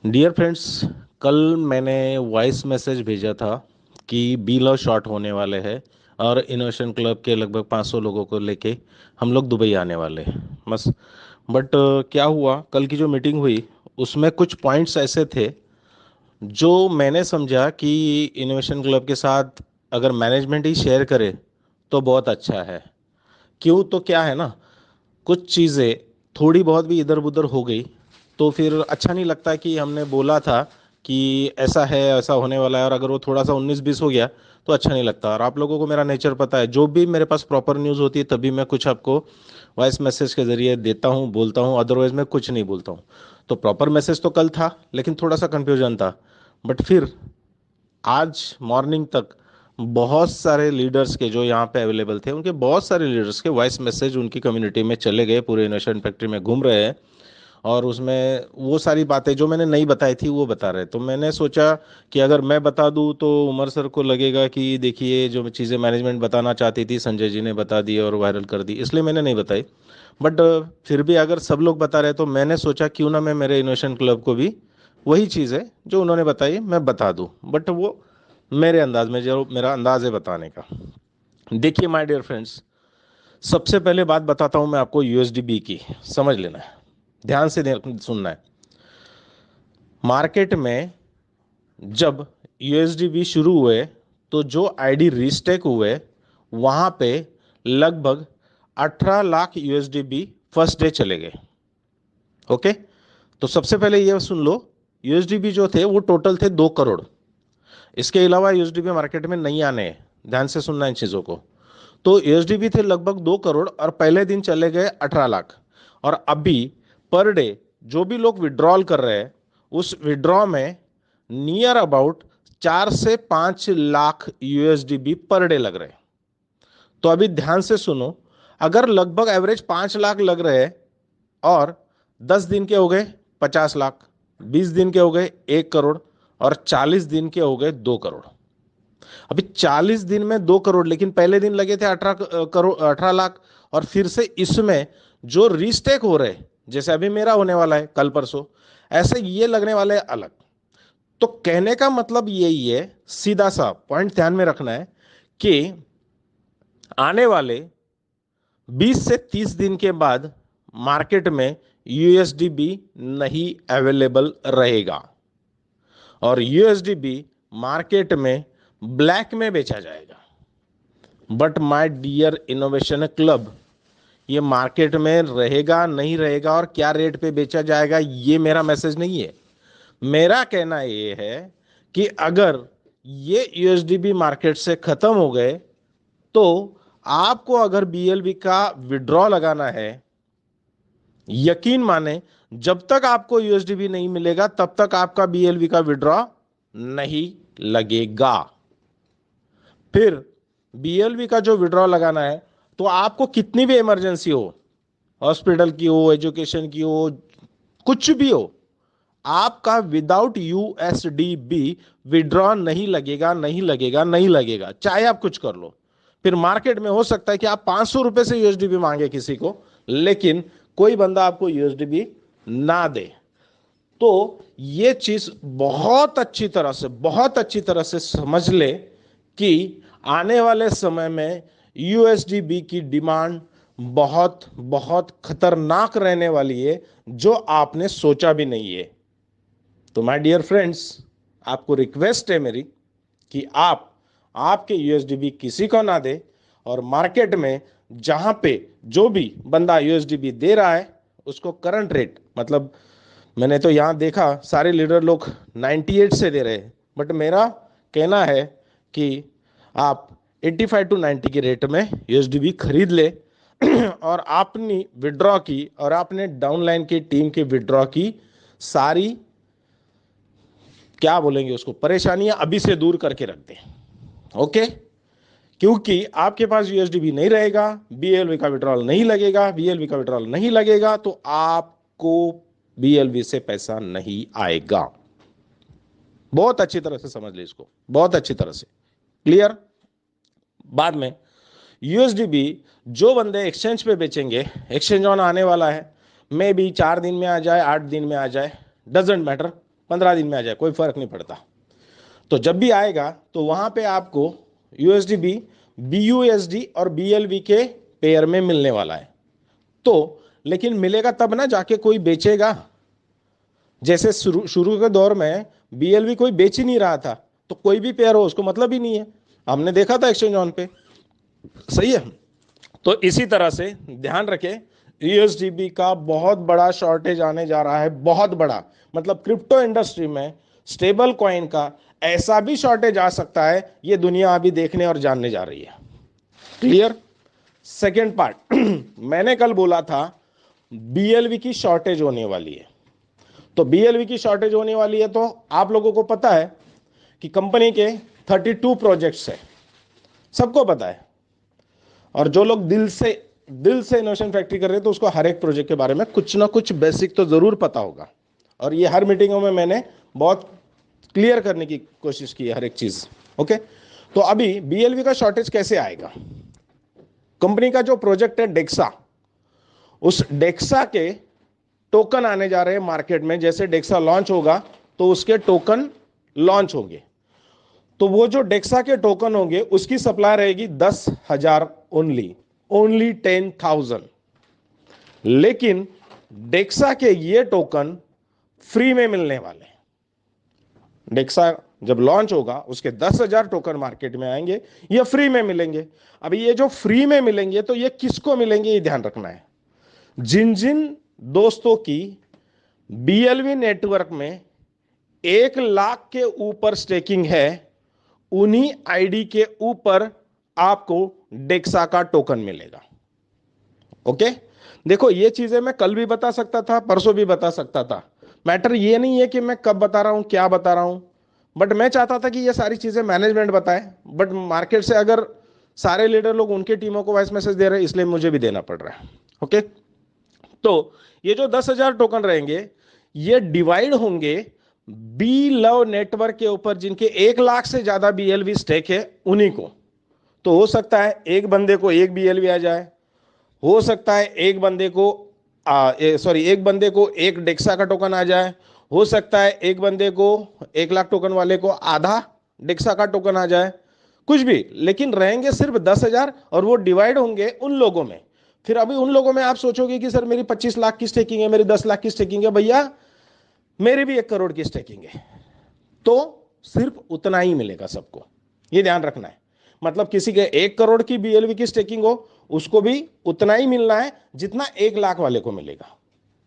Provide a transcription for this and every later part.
Dear friends, कल मैंने voice message भेजा था कि बी लव शॉट होने वाले हैं और इनोवेशन क्लब के लगभग 500 लोगों को लेके हम लोग दुबई आने वाले हैं बस। बट क्या हुआ, कल की जो मीटिंग हुई उसमें कुछ पॉइंट्स ऐसे थे जो मैंने समझा कि इनोवेशन क्लब के साथ अगर मैनेजमेंट ही शेयर करे तो बहुत अच्छा है। क्यों, तो क्या है ना, कुछ चीज़ें थोड़ी बहुत भी इधर उधर हो गई तो फिर अच्छा नहीं लगता कि हमने बोला था कि ऐसा है, ऐसा होने वाला है, और अगर वो थोड़ा सा 19-20 हो गया तो अच्छा नहीं लगता। और आप लोगों को मेरा नेचर पता है, जो भी मेरे पास प्रॉपर न्यूज़ होती है तभी मैं कुछ आपको वॉइस मैसेज के ज़रिए देता हूँ, बोलता हूँ, अदरवाइज मैं कुछ नहीं बोलता हूँ। तो प्रॉपर मैसेज तो कल था लेकिन थोड़ा सा कन्फ्यूजन था। बट फिर आज मॉर्निंग तक बहुत सारे लीडर्स के जो यहाँ पे अवेलेबल थे, उनके बहुत सारे लीडर्स के वॉइस मैसेज उनकी कम्युनिटी में चले गए, पूरे इनोवेशन फैक्ट्री में घूम रहे हैं। और उसमें वो सारी बातें जो मैंने नहीं बताई थी वो बता रहे। तो मैंने सोचा कि अगर मैं बता दूं तो उमर सर को लगेगा कि देखिए जो चीज़ें मैनेजमेंट बताना चाहती थी संजय जी ने बता दी और वायरल कर दी, इसलिए मैंने नहीं बताई। बट फिर भी अगर सब लोग बता रहे तो मैंने सोचा क्यों ना मैं मेरे इनोवेशन क्लब को भी वही चीज़ है जो उन्होंने बताई मैं बता दूं, बट वो मेरे अंदाज में, जो मेरा अंदाज है बताने का। देखिए माय डियर फ्रेंड्स, सबसे पहले बात बताता हूं मैं आपको यूएसडीबी की, समझ लेना है, ध्यान से सुनना है। मार्केट में जब यूएसडीबी शुरू हुए तो जो आईडी रिस्टेक हुए वहां पे लगभग 18 लाख यूएसडीबी फर्स्ट डे चले गए। ओके, तो सबसे पहले ये सुन लो, यूएसडीबी जो थे वो टोटल थे 2 करोड़। इसके अलावा यूएसडीबी मार्केट में नहीं आने हैं, ध्यान से सुनना इन चीज़ों को। तो यूएसडीबी थे लगभग 2 करोड़ और पहले दिन चले गए 18 लाख। और अभी पर डे जो भी लोग विड्रॉल कर रहे हैं उस विड्रॉ में नियर अबाउट 4 से 5 लाख यूएसडीबी पर डे लग रहे हैं। तो अभी ध्यान से सुनो, अगर लगभग एवरेज 5 लाख लग रहे हैं और 10 दिन के हो गए 50 लाख, 20 दिन के हो गए 1 करोड़ और 40 दिन के हो गए 2 करोड़। अभी 40 दिन में 2 करोड़, लेकिन पहले दिन लगे थे 18 करोड़, 18 लाख। और फिर से इसमें जो रीस्टेक हो रहे, जैसे अभी मेरा होने वाला है कल परसों, ऐसे ये लगने वाले हैं अलग। तो कहने का मतलब यही है, सीधा सा पॉइंट ध्यान में रखना है कि आने वाले 20 से 30 दिन के बाद मार्केट में यूएसडीबी नहीं अवेलेबल रहेगा और यूएसडीबी मार्केट में ब्लैक में बेचा जाएगा। But my dear innovation club, ये मार्केट में रहेगा नहीं रहेगा और क्या रेट पे बेचा जाएगा ये मेरा मैसेज नहीं है। मेरा कहना ये है कि अगर ये यूएसडीबी मार्केट से खत्म हो गए तो आपको अगर बीएलबी का विड्रॉ लगाना है, यकीन माने जब तक आपको यूएसडीबी नहीं मिलेगा तब तक आपका बीएलबी का विड्रॉ नहीं लगेगा। फिर बीएलबी का जो विड्रॉ लगाना है तो आपको कितनी भी इमरजेंसी हो, हॉस्पिटल की हो, एजुकेशन की हो, कुछ भी हो, आपका विदाउट यूएसडीबी विड्रॉ नहीं लगेगा, नहीं लगेगा, नहीं लगेगा, चाहे आप कुछ कर लो। फिर मार्केट में हो सकता है कि आप 500 रुपए से यूएसडीबी मांगे किसी को, लेकिन कोई बंदा आपको यूएसडीबी ना दे। तो ये चीज बहुत अच्छी तरह से, बहुत अच्छी तरह से समझ ले कि आने वाले समय में यूएसडीबी की डिमांड बहुत बहुत खतरनाक रहने वाली है, जो आपने सोचा भी नहीं है। तो माय डियर फ्रेंड्स, आपको रिक्वेस्ट है मेरी कि आप आपके यूएसडीबी किसी को ना दे और मार्केट में जहां पे जो भी बंदा यूएसडीबी दे रहा है उसको करंट रेट, मतलब मैंने तो यहां देखा सारे लीडर लोग 98 से दे रहे हैं, बट मेरा कहना है कि आप 85 टू 90 के रेट में यूएसडीबी खरीद ले और आपने विड्रॉ की और आपने डाउनलाइन की टीम के विड्रॉ की सारी, क्या बोलेंगे उसको, परेशानियां अभी से दूर करके रख दें। ओके, क्योंकि आपके पास यूएसडीबी नहीं रहेगा, बीएलवी का विड्रॉल नहीं लगेगा, बीएलवी का विड्रॉल नहीं लगेगा तो आपको बीएलवी से पैसा नहीं आएगा। बहुत अच्छी तरह से समझ ले इसको, बहुत अच्छी तरह से क्लियर। बाद में यूएसडीबी जो बंदे एक्सचेंज पे बेचेंगे, एक्सचेंज ऑन आने वाला है, मे बी 4 दिन में आ जाए, 8 दिन में आ जाए, डजेंट मैटर, 15 दिन में आ जाए, कोई फर्क नहीं पड़ता। तो जब भी आएगा तो वहां पे आपको यूएसडीबी, बीयूएसडी और बीएलवी के पेयर में मिलने वाला है। तो लेकिन मिलेगा तब ना जाके कोई बेचेगा। जैसे शुरू के दौर में बीएलवी कोई बेच ही नहीं रहा था, तो कोई भी पेयर हो उसको मतलब ही नहीं है। हमने देखा था एक्सचेंज ऑन पे, सही है। तो इसी तरह से ध्यान रखें, यूएसडीबी का बहुत बड़ा शॉर्टेज आने जा रहा है, बहुत बड़ा। मतलब क्रिप्टो इंडस्ट्री में स्टेबल कॉइन का ऐसा भी शॉर्टेज आ सकता है, ये दुनिया अभी देखने और जानने जा रही है। क्लियर? सेकेंड पार्ट मैंने कल बोला था बीएलवी की शॉर्टेज होने वाली है। तो बीएलवी की शॉर्टेज होने वाली है, तो आप लोगों को पता है कि कंपनी के 32 प्रोजेक्ट्स है, सबको पता है। और जो लोग दिल से इनोवेशन फैक्ट्री कर रहे हैं, तो उसको हर एक प्रोजेक्ट के बारे में कुछ ना कुछ बेसिक तो जरूर पता होगा। और ये हर मीटिंगों में मैंने बहुत क्लियर करने की कोशिश की है हर एक चीज। ओके, तो अभी बीएलवी का शॉर्टेज कैसे आएगा? कंपनी का जो प्रोजेक्ट है डेक्सा, उस डेक्सा के टोकन आने जा रहे हैं मार्केट में। जैसे डेक्सा लॉन्च होगा तो उसके टोकन लॉन्च होंगे। तो वो जो डेक्सा के टोकन होंगे उसकी सप्लाई रहेगी 10,000 ओनली 10,000। लेकिन डेक्सा के ये टोकन फ्री में मिलने वाले हैं। डेक्सा जब लॉन्च होगा उसके 10,000 टोकन मार्केट में आएंगे, ये फ्री में मिलेंगे। अभी ये जो फ्री में मिलेंगे तो ये किसको मिलेंगे, ये ध्यान रखना है। जिन जिन दोस्तों की बीएलवी नेटवर्क में 1 लाख के ऊपर स्टेकिंग है, उन्हीं आईडी के ऊपर आपको डेक्सा का टोकन मिलेगा। ओके, देखो ये चीजें मैं कल भी बता सकता था, परसों भी बता सकता था। मैटर ये नहीं है कि मैं कब बता रहा हूं, क्या बता रहा हूं, बट मैं चाहता था कि ये सारी चीजें मैनेजमेंट बताए। बट मार्केट से अगर सारे लीडर लोग उनके टीमों को वॉइस मैसेज दे रहे हैं, इसलिए मुझे भी देना पड़ रहा है। ओके, तो ये जो 10,000 टोकन रहेंगे, ये डिवाइड होंगे बी लव नेटवर्क के ऊपर, जिनके 1 लाख से ज्यादा बीएलवी स्टेक है उन्हीं को। तो हो सकता है एक बंदे को 1 बीएलवी आ जाए, हो सकता है एक बंदे को एक बंदे को 1 डेक्सा का टोकन आ जाए, हो सकता है एक बंदे को 1 लाख टोकन वाले को आधा डेक्सा का टोकन आ जाए, कुछ भी। लेकिन रहेंगे सिर्फ 10,000 और वो डिवाइड होंगे उन लोगों में। फिर अभी उन लोगों में आप सोचोगे कि सर मेरी 25 लाख की स्टेकिंग है, मेरी 10 लाख की स्टेकिंग है। भैया मेरी भी 1 करोड़ की स्टेकिंग है, तो सिर्फ उतना ही मिलेगा सबको, ये ध्यान रखना है। मतलब किसी के 1 करोड़ की बीएलवी की स्टेकिंग हो, उसको भी उतना ही मिलना है जितना 1 लाख वाले को मिलेगा।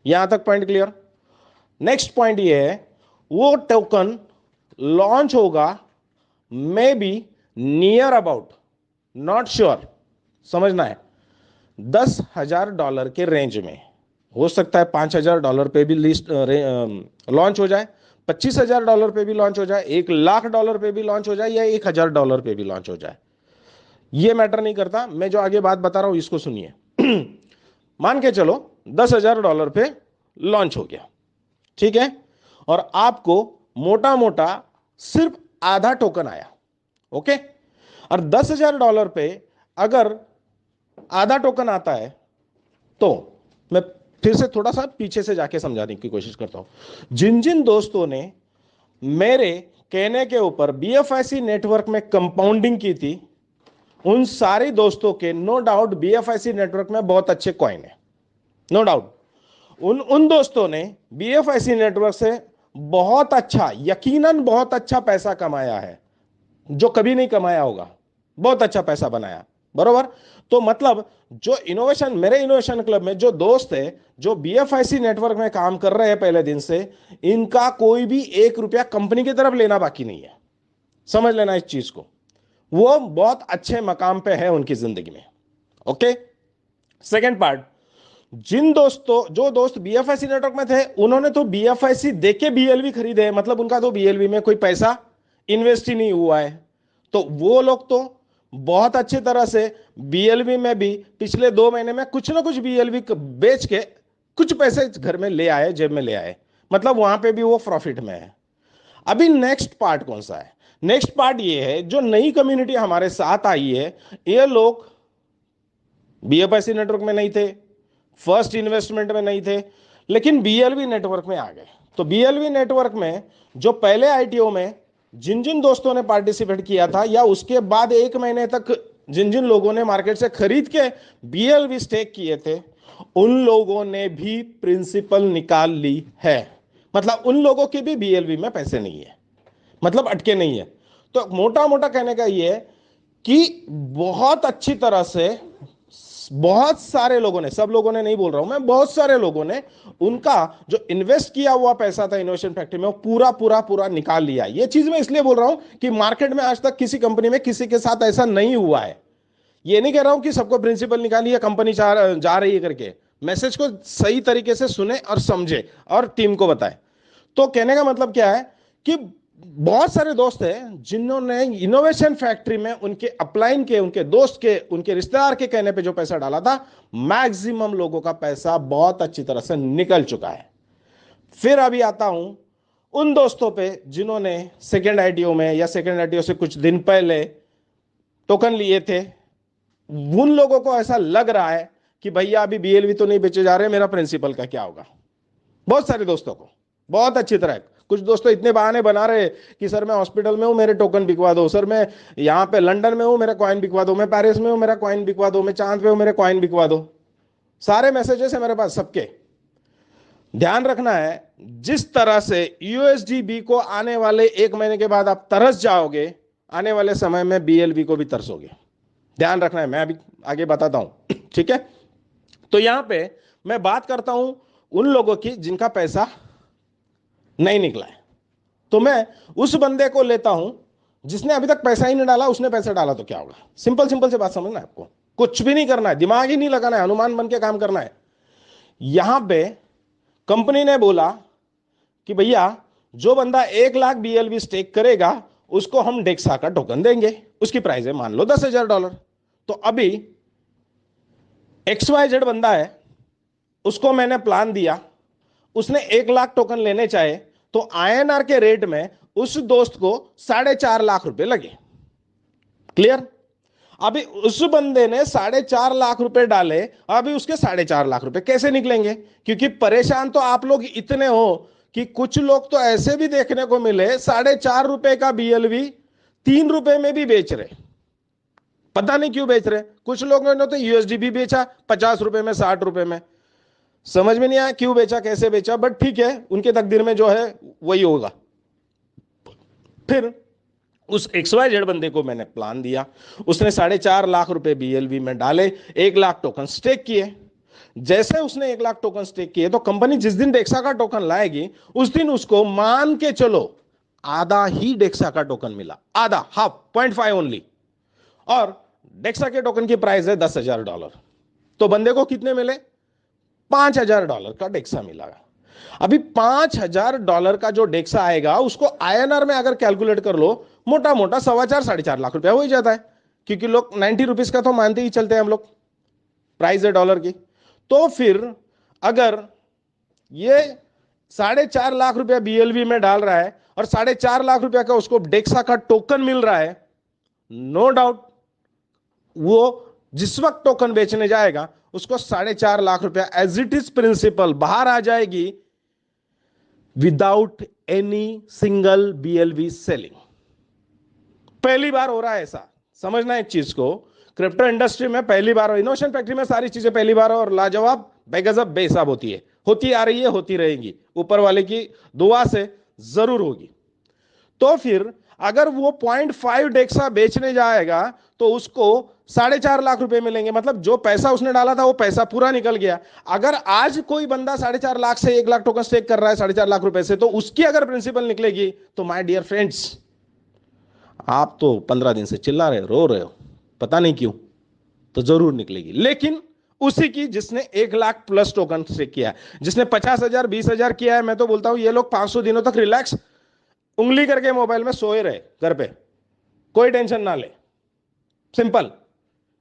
यहां तक पॉइंट क्लियर? नेक्स्ट पॉइंट ये है, वो टोकन लॉन्च होगा may be near about, not sure, समझना है, $10,000 के रेंज में। हो सकता है $5,000 पे भी लिस्ट लॉन्च हो जाए, $25,000 पे भी लॉन्च हो जाए, $1,00,000 पे भी लॉन्च हो जाए, या $1,000 पे भी लॉन्च हो जाए। ये मैटर नहीं करता। मैं जो आगे बात बता रहा हूं इसको सुनिए। मान के चलो $10,000 पे लॉन्च हो गया, ठीक है, और आपको मोटा मोटा सिर्फ आधा टोकन आया। ओके, और $10,000 पे अगर आधा टोकन आता है, तो मैं फिर से थोड़ा सा पीछे से जाके समझाने की कोशिश करता हूं। जिन जिन दोस्तों ने मेरे कहने के ऊपर बीएफआईसी नेटवर्क में कंपाउंडिंग की थी, उन सारे दोस्तों के नो डाउट बीएफआईसी नेटवर्क में बहुत अच्छे कॉइन है, नो डाउट। उन दोस्तों ने बीएफआईसी नेटवर्क से बहुत अच्छा, यकीनन बहुत अच्छा पैसा कमाया है, जो कभी नहीं कमाया होगा, बहुत अच्छा पैसा बनाया, बरोबर। तो मतलब जो इनोवेशन, मेरे इनोवेशन क्लब में जो दोस्त है जो बीएफआईसी नेटवर्क में काम कर रहे हैं पहले दिन से, इनका कोई भी 1 रुपया कंपनी की तरफ लेना बाकी नहीं है। समझ लेना इस चीज को, वो बहुत अच्छे मकाम पे है उनकी जिंदगी में। ओके, सेकेंड पार्ट, जो दोस्त बीएफआईसी नेटवर्क में थे, उन्होंने तो बीएफआईसी देके बीएलवी खरीदे, मतलब उनका तो बीएलवी में कोई पैसा इन्वेस्ट ही नहीं हुआ है। तो वो लोग तो बहुत अच्छी तरह से बीएलवी में भी पिछले 2 महीने में कुछ ना कुछ बीएलवी बेच के कुछ पैसे घर में ले आए, जेब में ले आए, मतलब वहां पे भी वो प्रॉफिट में है। अभी नेक्स्ट पार्ट कौन सा है? नेक्स्ट पार्ट ये है, जो नई कम्युनिटी हमारे साथ आई है, ये लोग बीएफआईसी नेटवर्क में नहीं थे, फर्स्ट इन्वेस्टमेंट में नहीं थे, लेकिन बीएलवी नेटवर्क में आ गए। तो बीएलवी नेटवर्क में जो पहले आईटीओ में जिन जिन दोस्तों ने पार्टिसिपेट किया था या उसके बाद 1 महीने तक जिन जिन लोगों ने मार्केट से खरीद के बीएलवी स्टेक किए थे, उन लोगों ने भी प्रिंसिपल निकाल ली है। मतलब उन लोगों के भी बीएलवी में पैसे नहीं है, मतलब अटके नहीं है। तो मोटा मोटा कहने का ये है कि बहुत अच्छी तरह से बहुत सारे लोगों ने, सब लोगों ने नहीं बोल रहा हूं मैं, बहुत सारे लोगों ने उनका जो इन्वेस्ट किया हुआ पैसा था इनोवेशन फैक्ट्री में वो पूरा पूरा पूरा निकाल लिया। ये चीज मैं इसलिए बोल रहा हूं कि मार्केट में आज तक किसी कंपनी में किसी के साथ ऐसा नहीं हुआ है। ये नहीं कह रहा हूं कि सबको प्रिंसिपल निकालिए कंपनी जा रही है करके। मैसेज को सही तरीके से सुने और समझे और टीम को बताए। तो कहने का मतलब क्या है कि बहुत सारे दोस्त हैं जिन्होंने इनोवेशन फैक्ट्री में उनके अपलाइन के, उनके दोस्त के, उनके रिश्तेदार के कहने पे जो पैसा डाला था, मैक्सिमम लोगों का पैसा बहुत अच्छी तरह से निकल चुका है। फिर अभी आता हूं उन दोस्तों पे जिन्होंने सेकेंड आईटीओ में या सेकेंड आईटीओ से कुछ दिन पहले टोकन लिए थे। उन लोगों को ऐसा लग रहा है कि भैया अभी बीएलवी तो नहीं बेचे जा रहे, मेरा प्रिंसिपल का क्या होगा। बहुत सारे दोस्तों को बहुत अच्छी तरह, कुछ दोस्तों इतने बहाने बना रहे कि सर मैं हॉस्पिटल में हूं, मेरे टोकन बिकवा दो, सर मैं यहां पे लंदन में हूं, मेरा कॉइन बिकवा दो, मैं पेरिस में हूं, मेरा कॉइन बिकवा दो, मैं चांद पे हूं, मेरे कॉइन बिकवा दो। सारे मैसेजेस है मेरे पास सबके। ध्यान रखना है, जिस तरह से यूएसडीबी को आने वाले 1 महीने के बाद आप तरस जाओगे, आने वाले समय में बीएलवी को भी तरसोगे। ध्यान रखना है, मैं अभी आगे बताता हूं। ठीक है, तो यहां पे मैं बात करता हूं उन लोगों की जिनका पैसा नहीं निकला है। तो मैं उस बंदे को लेता हूं जिसने अभी तक पैसा ही नहीं डाला, उसने पैसा डाला तो क्या होगा। सिंपल सिंपल से बात समझना है आपको, कुछ भी नहीं करना है, दिमाग ही नहीं लगाना है, अनुमान बन के काम करना है। यहां पे कंपनी ने बोला कि भैया जो बंदा 1 लाख बीएलवी स्टेक करेगा उसको हम डेक्सा का टोकन देंगे, उसकी प्राइस है मान लो $10,000। तो अभी XYZ बंदा है, उसको मैंने प्लान दिया, उसने 1 लाख टोकन लेने चाहे तो INR के रेट में उस दोस्त को 4.5 लाख रुपए लगे। क्लियर? अभी उस बंदे ने 4.5 लाख रुपए डाले, अभी उसके 4.5 लाख रुपए कैसे निकलेंगे? क्योंकि परेशान तो आप लोग इतने हो कि कुछ लोग तो ऐसे भी देखने को मिले 4.5 रुपए का बीएलवी 3 रुपए में भी बेच रहे। पता नहीं क्यों बेच रहे। कुछ लोगों ने तो यूएसडी भी बेचा 50 रुपए में, 60 रुपए में। समझ में नहीं आया क्यों बेचा, कैसे बेचा, बट ठीक है, उनके तकदीर में जो है वही होगा। फिर उस XYZ बंदे को मैंने प्लान दिया, उसने 4.5 लाख रुपए बीएलवी में डाले, 1 लाख टोकन स्टेक किए। जैसे उसने 1 लाख टोकन स्टेक किए तो कंपनी जिस दिन डेक्सा का टोकन लाएगी उस दिन उसको मान के चलो आधा ही डेक्सा का टोकन मिला, आधा, हाफ, 0.5 ओनली। और डेक्सा के टोकन की प्राइस है $10,000। तो बंदे को कितने मिले? $5,000 का डेक्सा मिला। अभी $5,000 का जो डेक्सा आएगा उसको INR में अगर कैलकुलेट कर लो, मोटा मोटा 4.25-4.5 लाख रुपया हो ही जाता है, क्योंकि लोग 90 रुपीज का तो मानते ही चलते हैं हम लोग, प्राइस है डॉलर की। तो फिर अगर ये 4.5 लाख रुपया बीएलवी में डाल रहा है और 4.5 लाख रुपया का उसको डेक्सा का टोकन मिल रहा है, नो डाउट वो जिस वक्त टोकन बेचने जाएगा उसको 4.5 लाख रुपया एज इट इज प्रिंसिपल बाहर आ जाएगी without any single BLV selling. पहली बार हो रहा है ऐसा, समझना एक चीज को, क्रिप्टो इंडस्ट्री में पहली बार, इनोवेशन फैक्ट्री में सारी चीजें पहली बार और लाजवाब, बेगजब, बेहिसाब होती है, होती आ रही है, होती रहेगी, ऊपर वाले की दुआ से जरूर होगी। तो फिर अगर वो 0.5 डेक्सा बेचने जाएगा तो उसको 4.5 लाख रुपए मिलेंगे, मतलब जो पैसा उसने डाला था वो पैसा पूरा निकल गया। अगर आज कोई बंदा 4.5 लाख से 1 लाख टोकन स्टेक कर रहा है 4.5 लाख रुपए से, तो उसकी अगर प्रिंसिपल निकलेगी तो माय डियर फ्रेंड्स, आप तो 15 दिन से चिल्ला रहे हो, रो रहे हो, पता नहीं क्यों, तो जरूर निकलेगी। लेकिन उसी की जिसने 1 लाख प्लस टोकन स्टेक किया है, जिसने 50,000 20,000 किया है, मैं तो बोलता हूं ये लोग 500 दिनों तक रिलैक्स उंगली करके मोबाइल में सोए रहे घर पे, कोई टेंशन ना ले, सिंपल।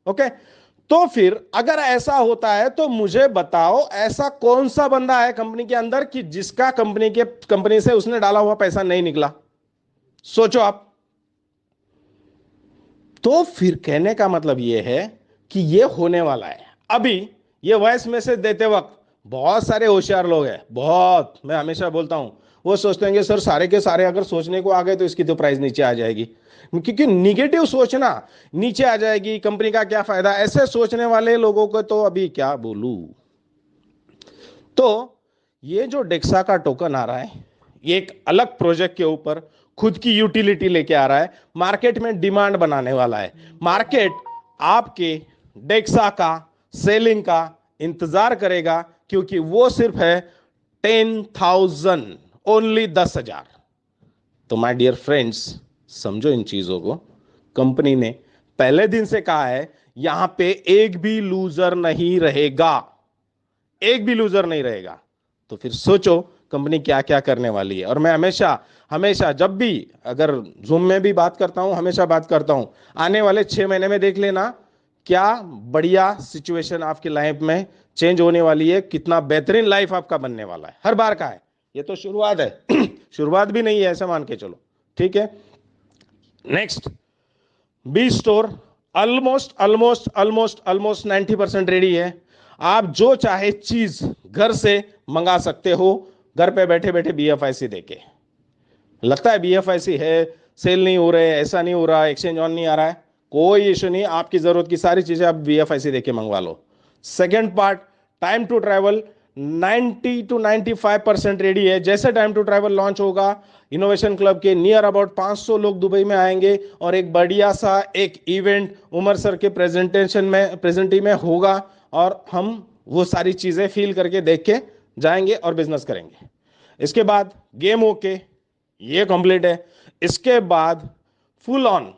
ओके, तो फिर अगर ऐसा होता है तो मुझे बताओ ऐसा कौन सा बंदा है कंपनी के अंदर कि जिसका कंपनी से उसने डाला हुआ पैसा नहीं निकला? सोचो आप। तो फिर कहने का मतलब यह है कि यह होने वाला है। अभी यह वॉइस मैसेज देते वक्त बहुत सारे होशियार लोग हैं, बहुत, मैं हमेशा बोलता हूं, वो सोचते हैं कि सर सारे के सारे अगर सोचने को आ गए तो इसकी तो प्राइस नीचे आ जाएगी, क्योंकि निगेटिव सोचना, नीचे आ जाएगी कंपनी का क्या फायदा, ऐसे सोचने वाले लोगों को तो अभी क्या बोलूं। तो ये जो डेक्सा का टोकन आ रहा है, ये एक अलग प्रोजेक्ट के ऊपर खुद की यूटिलिटी लेके आ रहा है, मार्केट में डिमांड बनाने वाला है। मार्केट आपके डेक्सा का सेलिंग का इंतजार करेगा, क्योंकि वो सिर्फ है 10,000, ओनली 10,000। तो माय डियर फ्रेंड्स, समझो इन चीजों को। कंपनी ने पहले दिन से कहा है यहां पे एक भी लूजर नहीं रहेगा, एक भी लूजर नहीं रहेगा। तो फिर सोचो कंपनी क्या क्या करने वाली है। और मैं हमेशा हमेशा जब भी अगर जूम में भी बात करता हूं, हमेशा बात करता हूं, आने वाले 6 महीने में देख लेना क्या बढ़िया सिचुएशन आपकी लाइफ में चेंज होने वाली है, कितना बेहतरीन लाइफ आपका बनने वाला है। हर बार का है, ये तो शुरुआत है शुरुआत भी नहीं है, ऐसा मान के चलो, ठीक है। Next, B store almost almost almost almost 90% ready है। आप जो चाहे चीज घर से मंगा सकते हो, घर पे बैठे बैठे BFIC देके। लगता है BFIC है, सेल नहीं हो रहे, ऐसा नहीं हो रहा, एक्सचेंज ऑन नहीं आ रहा है, कोई इशू नहीं, आपकी जरूरत की सारी चीजें आप BFIC देके मंगवा लो। Second part, time to travel 90 to 95% ready है। जैसे टाइम टू ट्रैवल लॉन्च होगा, इनोवेशन क्लब के नियर अबाउट 500 लोग दुबई में आएंगे और एक बढ़िया सा एक इवेंट उमर सर के प्रेजेंटी में होगा, और हम वो सारी चीजें फील करके देख के जाएंगे और बिजनेस करेंगे। इसके बाद गेम ओके, ये कंप्लीट है। इसके बाद full on,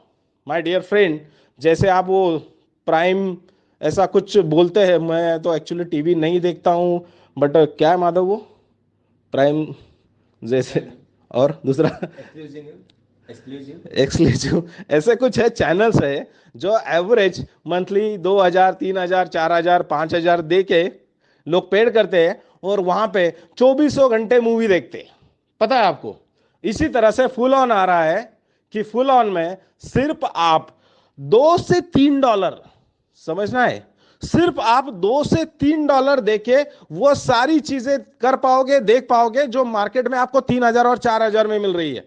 my dear friend, जैसे आप वो प्राइम ऐसा कुछ बोलते हैं, मैं तो एक्चुअली टीवी नहीं देखता हूं, बट क्या है माधव वो प्राइम जैसे, और दूसरा एक्सक्लूसिव ऐसे कुछ है, चैनल्स है जो एवरेज मंथली 2,000 3,000 4,000 5,000 दे के लोग पेड करते हैं, और वहां पे 2400 घंटे मूवी देखते हैं, पता है आपको। इसी तरह से फुल ऑन आ रहा है कि फुल ऑन में सिर्फ आप $2 से $3, समझना है, सिर्फ आप $2 से $3 देके वो सारी चीजें कर पाओगे, देख पाओगे, जो मार्केट में आपको 3,000 और 4,000 में मिल रही है।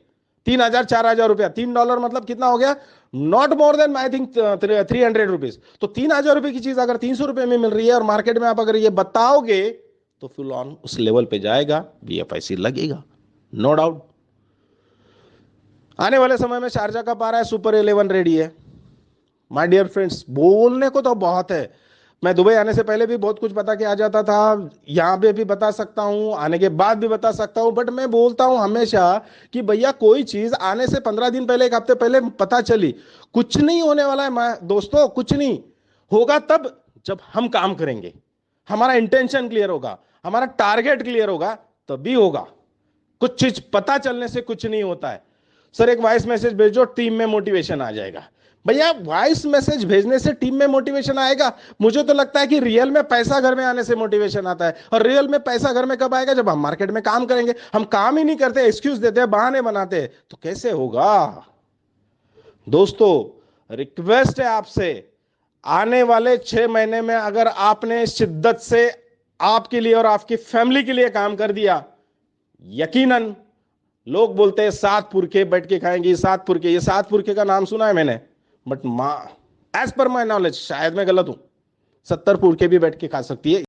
3,000 4,000 रुपया, $3 मतलब कितना हो गया, not more than I think 300 rupees. तो 3,000 रुपए की चीज अगर 300 रुपए में मिल रही है और मार्केट में आप अगर ये बताओगे, तो फुल ऑन उस लेवल पे जाएगा, BFIC लगेगा, नो डाउट। आने वाले समय में शारजा का पारा है, सुपर 11 रेडी है। माय डियर फ्रेंड्स, बोलने को तो बहुत है, मैं दुबई आने से पहले भी बहुत कुछ बता के आ जाता था, यहां पे भी बता सकता हूं, आने के बाद भी बता सकता हूं, बट मैं बोलता हूं हमेशा कि भैया कोई चीज आने से 15 दिन पहले, 1 हफ्ते पहले पता चली, कुछ नहीं होने वाला है दोस्तों, कुछ नहीं होगा तब जब हम काम करेंगे, हमारा इंटेंशन क्लियर होगा, हमारा टारगेट क्लियर होगा, तभी होगा। कुछ चीज पता चलने से कुछ नहीं होता है। सर एक वॉइस मैसेज भेजो, टीम में मोटिवेशन आ जाएगा। भैया वॉइस मैसेज भेजने से टीम में मोटिवेशन आएगा? मुझे तो लगता है कि रियल में पैसा घर में आने से मोटिवेशन आता है। और रियल में पैसा घर में कब आएगा? जब हम मार्केट में काम करेंगे। हम काम ही नहीं करते, एक्सक्यूज देते हैं, बहाने बनाते हैं, तो कैसे होगा? दोस्तों रिक्वेस्ट है आपसे, आने वाले 6 महीने में अगर आपने शिद्दत से आपके लिए और आपकी फैमिली के लिए काम कर दिया, यकीनन, लोग बोलते हैं 7 पुरखे बैठ के खाएंगे, 7 पुरखे, ये 7 पुरखे का नाम सुना है मैंने, बट मां एज पर माई नॉलेज, शायद मैं गलत हूं, 70 पुरखे भी बैठ के खा सकती है।